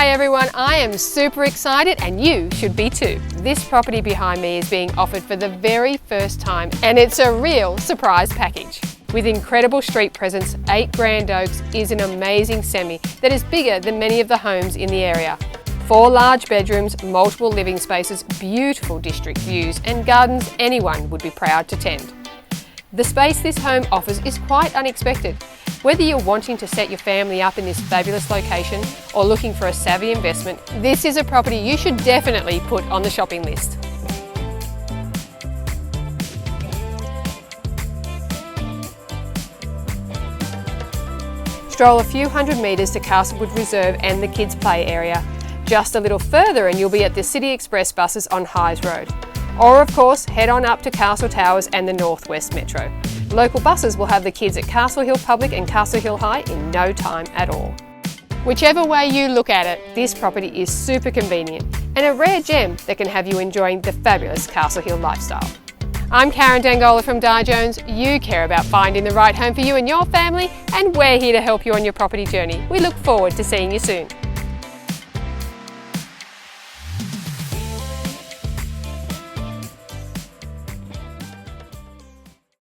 Hi everyone, I am super excited and you should be too. This property behind me is being offered for the very first time and it's a real surprise package. With incredible street presence, 8 Grandoaks is an amazing semi that is bigger than many of the homes in the area. 4 large bedrooms, multiple living spaces, beautiful district views and gardens anyone would be proud to tend. The space this home offers is quite unexpected. Whether you're wanting to set your family up in this fabulous location or looking for a savvy investment, this is a property you should definitely put on the shopping list. Stroll a few hundred metres to Castlewood Reserve and the kids' play area. Just a little further and you'll be at the City Express buses on Hyes Road. Or of course, head on up to Castle Towers and the North West Metro. Local buses will have the kids at Castle Hill Public and Castle Hill High in no time at all. Whichever way you look at it, this property is super convenient and a rare gem that can have you enjoying the fabulous Castle Hill lifestyle. I'm Karen Dangola from Di Jones. You care about finding the right home for you and your family, and we're here to help you on your property journey. We look forward to seeing you soon.